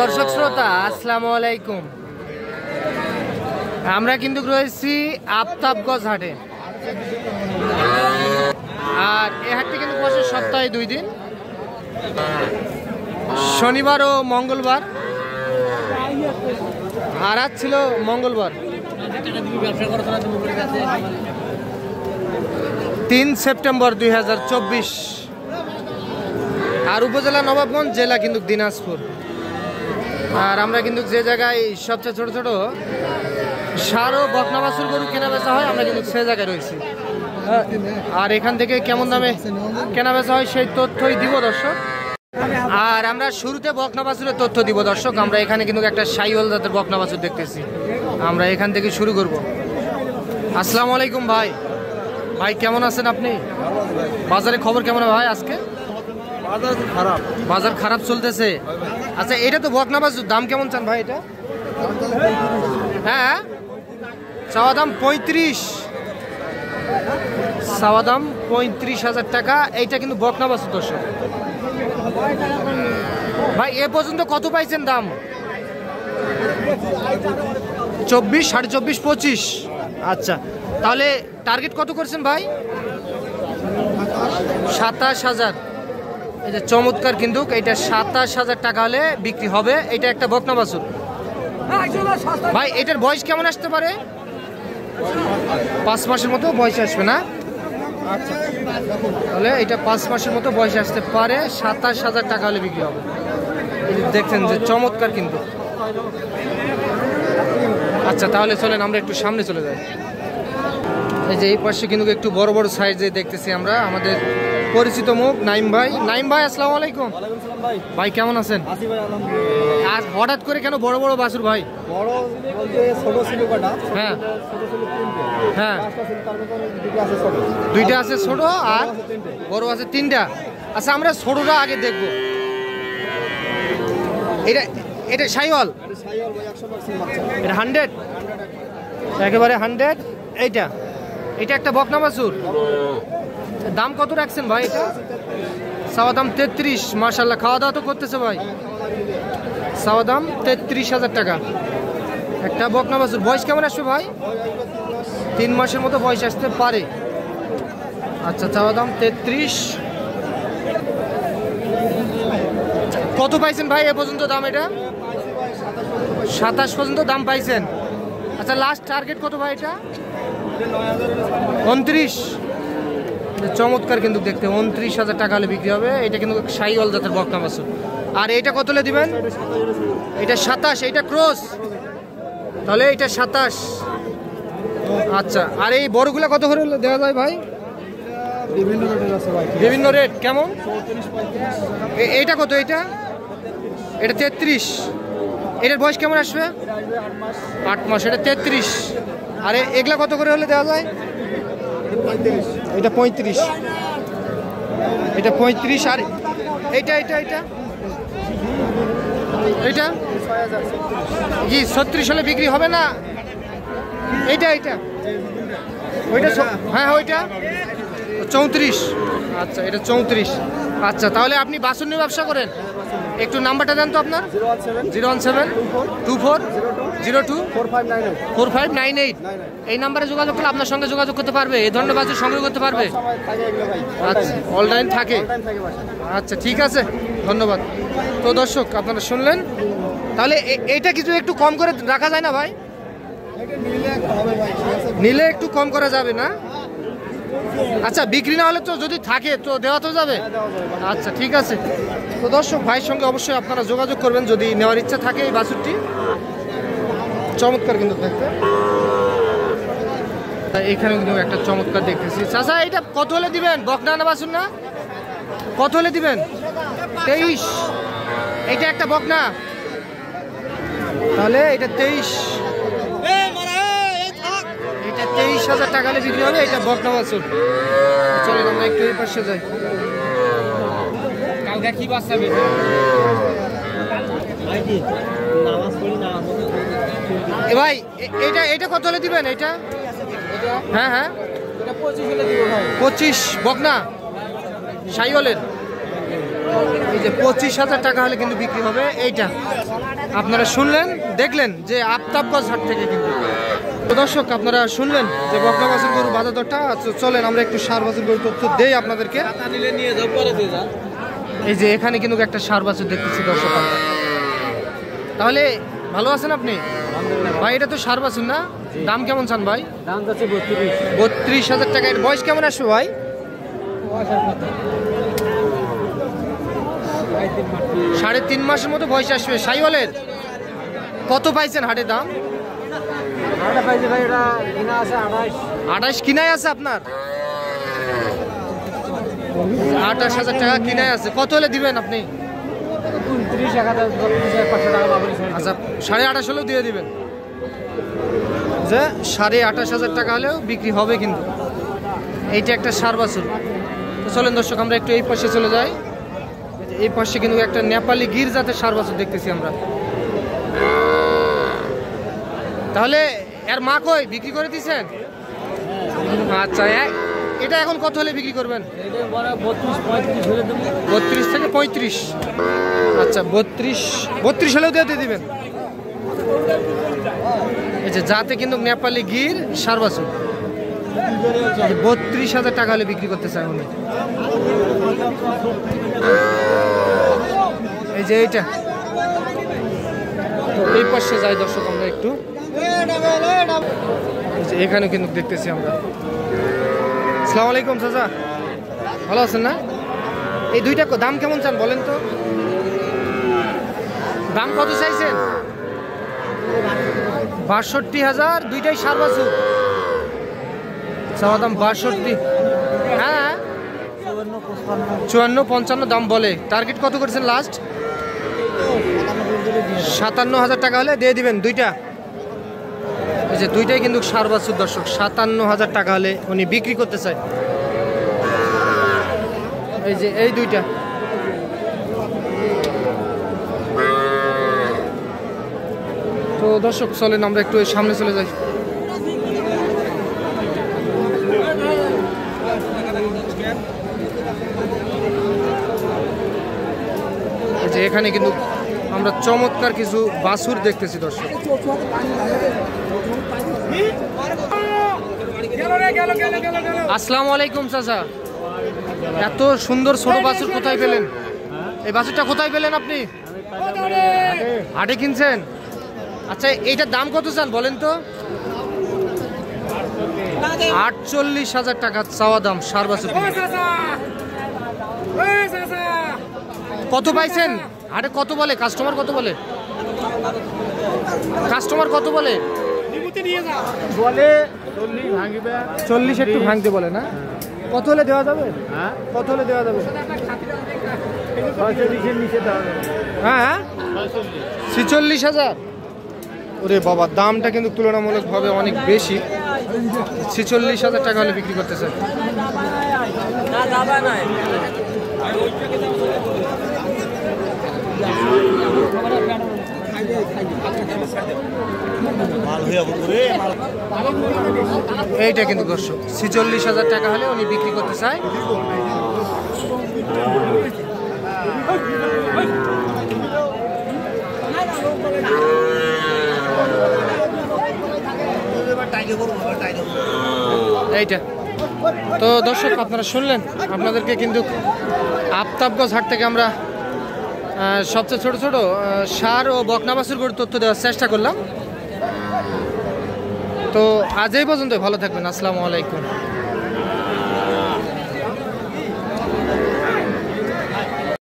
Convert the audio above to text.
দর্শক শ্রোতা আসসালামু আলাইকুম। আমরা কিন্তু রয়েছি আফতাবগঞ্জ হাটে, আর এই হাটটি কিন্তু বসে সপ্তাহে 2 দিন, শনিবার ও মঙ্গলবার। আর আজ ছিল মঙ্গলবার। 3 সেপ্টেম্বর 2024। আর উপজেলা নবাবগঞ্জ, জেলা কিন্তু দিনাজপুর। আর আমরা কিন্তু যে জায়গায় সবচেয়ে ছোট ছোট সার ও বকনা বাছুর গরু কেনা বেচা হয়, আমরা কিন্তু সে জায়গায় রয়েছি। আর এখান থেকে কেমন দামে কেনা বেচা হয় সেই তথ্যই দিব দর্শক। আর আমরা শুরুতে বকনা বাছুরের তথ্য দিব দর্শক। আমরা এখানে কিন্তু একটা শাহিওয়াল জাতের বকনা বাছুর দেখতেছি, আমরা এখান থেকে শুরু করব। আসসালামু আলাইকুম ভাই। ভাই কেমন আছেন আপনি? বাজারে খবর কেমন ভাই আজকে? বাজার খারাপ চলতেছে। আচ্ছা, এটা তো বকনা বাছুর, দাম কেমন চান ভাই এটা? হ্যাঁ, চাওয়া দাম 35, চাওয়া দাম 35,000 টাকা। এইটা কিন্তু বকনা বাছুর দর্শক। ভাই এ পর্যন্ত কত পাইছেন দাম? 24, 24.5, 25। আচ্ছা, তাহলে টার্গেট কত করছেন ভাই? 27,000। এই যে চমৎকার কিন্তু, এইটা 27,000 টাকা হলে বিক্রি হবে। এটা একটা বকনা বাছুর। ভাই এটার বয়স কেমন আসতে পারে? 5 মাসের মতো বয়স আসবে না? আচ্ছা, তাহলে এটা 5 মাসের মতো বয়স আসতে পারে। 27,000 টাকা হলে বিক্রি হবে। দেখছেন যে চমৎকার কিন্তু। আচ্ছা, তাহলে চলেন আমরা একটু সামনে চলে যাই। এই যে এই পাশে কিন্তু একটু বড় বড় সাইজে দেখতেছি আমরা আমাদের পরিচিত মুখ নাইম ভাই। নাইম ভাই আসসালামু আলাইকুম। ভাই কেমন আছেন? আর হঠাৎ করে কেন বড় বড় বাছুর ভাই? হ্যাঁ হ্যাঁ, 2টা আছে ছোট আর বড় আছে 3টা। আচ্ছা, আমরা ছোটটা আগে দেখবো। এটা এটা শাহিওয়াল, এটা 100, একেবারে 100। এইটা এটা একটা বকনা বাছুর। দাম কত রাখছেন ভাই এটা? চাওয়া দাম 33। মাশাআল্লাহ, খাওয়া দাওয়া তো করতেছে ভাই। চাওয়া দাম 33,000 টাকা। একটা বকনা বাছুর। বয়স কেমন আসবে ভাই? 3 মাসের মতো বয়স আসতে পারে। আচ্ছা, চাওয়া দাম 33। কত পাইছেন ভাই এ পর্যন্ত দাম? এটা 27 পর্যন্ত দাম পাইছেন। আচ্ছা, লাস্ট টার্গেট কত ভাই এটা? 29। চমৎকার কিন্তু দেখতে, 29,000 টাকা হলে বিক্রি হবে। এটা কিন্তু শাহিওয়াল জাতের বকনা বাছুর। আর এটা কত হলে দিবেন? এটা 27। এটা ক্রস, তাহলে এটা 27। আচ্ছা, আর এই বড়গুলা কত করে দেওয়া যায় ভাই? বিভিন্ন রেট। কেমন? এইটা কত? এটা 33। এটার বয়স কেমন আসবে? 8 মাস। এটা 33। আর এগুলা কত করে হলে দেওয়া যায়? এটা 35। এটা 35। আর এইটা এইটা এইটা এইটা কি 36 হলে বিক্রি হবে না? এইটা এইটা ওইটা হ্যাঁ, ওইটা 34। আচ্ছা, এটা 34। আচ্ছা, তাহলে আপনি বাছুর নিয়ে ব্যবসা করেন? একটু নাম্বারটা দেন তো আপনার। 01724024598। এই নাম্বারে যোগাযোগ করলে আপনার সঙ্গে যোগাযোগ করতে পারবে, এই ধরনের বাছুর সংগ্রহ করতে পারবে। আচ্ছা, অনলাইন থাকে। আচ্ছা, ঠিক আছে, ধন্যবাদ। তো দর্শক আপনারা শুনলেন, তাহলে এইটা কিছু একটু কম করে রাখা যায় না ভাই? নিলে একটু কম করা যাবে না? আচ্ছা, বিক্রি না হলে তো যদি থাকে তো দেওয়া তো যাবে। আচ্ছা, ঠিক আছে। তো দর্শক ভাইয়ের সঙ্গে অবশ্যই আপনারা যোগাযোগ করবেন যদি নেওয়ার ইচ্ছা থাকে। এই বাছুরটি চমৎকার কিন্তু দেখতে। এখানে কিন্তু একটা চমৎকার দেখতেছি। চাচা, এটা কত হলে দিবেন? বকনা না বাছুর না? কত হলে দিবেন? 23। এটা একটা বকনা, তাহলে এটা 23। এটা 23,000 টাকা হলে বিক্রি হবে। এটা বকনা বাছুর। চলেন আমরা একটু এই পাশে যাই। কালকে কি বাচ্চা ভাই? এটা এটা কত হলে দিবেন? এটা হ্যাঁ হ্যাঁ, 25 বকনা শাহিওয়ালের। এই যে 25,000 টাকা হলে কিন্তু বিক্রি হবে এইটা। আপনারা শুনলেন দেখলেন যে আফতাবগঞ্জ হাট থেকে কিন্তু। তো দর্শক আপনারা শুনলেন যে বকনা বাছুর গরু বাজার দরটা। চলেন আমরা একটু ষাঁড় বাছুর গরু তথ্য দেই আপনাদেরকে। এই যে এখানে কিন্তু একটা ষাঁড় বাছুর দেখতেছি দর্শক আমরা। তাহলে ভালো আছেন আপনি ভাই? এটা তো ষাঁড় বাছুর না? দাম কেমন চান ভাই? দাম যাচ্ছে 32,000 টাকা। এর বয়স কেমন আসবে ভাই? 3.5 মাসের মতো বয়স আসবে। সাইওয়ালের কত পাইছেন হাটে দাম? 28 কিনায় আছে আপনার? 28,000 টাকা কিনায় আছে। কত হলে দিবেন আপনি? আচ্ছা 28.5 হলেও দিয়ে দিবেন। যে 28,500 টাকা হলেও বিক্রি হবে কিন্তু। এইটা একটা ষাঁড় বাছুর। তো চলেন দর্শক আমরা একটু এই পাশে চলে যাই। এই পাশে কিন্তু একটা নেপালি গির জাতের ষাঁড় বাছুর দেখতেছি আমরা। তাহলে এর মা কই বিক্রি করে দিয়েছেন? আচ্ছা এটা এখন কত হলে বিক্রি করবেন? 32 থেকে 35। আচ্ছা 32 হলেও দিয়ে দিবেন। এই যে যাতে কিন্তু নেপালি গির ষাঁড় বাছুর 32,000 টাকা হলে বিক্রি করতে চাই উনি। এই যে এইটা। তো এই পাশে যাই দর্শক আমরা একটু। এখানে কিন্তু দেখতেছি আমরা। আসসালামু আলাইকুম চাচা, ভালো আছেন না? এই দুইটা দাম কেমন চান বলেন তো? দাম কত চাইছেন? 62,000। দুইটাই ষাঁড় বাছুর। চাওয়া দাম 62। হ্যাঁ 54-55 দাম বলে। টার্গেট কত করেছেন লাস্ট? 57,000 টাকা হলে দিয়ে দিবেন দুইটা। এই যে দুইটাই কিন্তু ষাঁড় বাছুর দর্শক। 57,000 টাকা হলে উনি বিক্রি করতে চায়। এই যে এই দুইটা। তো দর্শক চলেন আমরা একটু সামনে চলে যাই। যে এখানে কিন্তু আমরা চমৎকার কিছু বাছুর দেখতেছি দর্শক। আসসালামু আলাইকুম চাচা, এত সুন্দর ছোট বাছুর কোথায় পেলেন? এই বাছুরটা কোথায় পেলেন আপনি? হাটে কিনছেন? আচ্ছা এইটার দাম কত চান বলেন তো? 48,000 টাকা চাওয়া দাম ষাঁড় বাছুর। কত পাইছেন হাটে? কত বলে কাস্টমার? কত বলে কাস্টমার? কত বলে? 40 একটু ভাঙতে বলে না? কত হলে দেওয়া যাবে? কত হলে দেওয়া যাবে? হ্যাঁ 46,000। ওরে বাবা, দামটা কিন্তু তুলনামূলকভাবে অনেক বেশি। 46,000 টাকা হলে বিক্রি করতেছে। এইটা কিন্তু দর্শক 46,000 টাকা হলে উনি বিক্রি করতে চায়। এইটা তো দর্শক আপনারা শুনলেন। আপনাদেরকে কিন্তু আফতাবগঞ্জ হাট থেকে আমরা সবচেয়ে ছোট ছোট ষাঁড় ও বকনা বাছুর গরুর তথ্য দেওয়ার চেষ্টা করলাম। তো আজ এই পর্যন্ত, ভালো থাকবেন। আসসালামু আলাইকুম।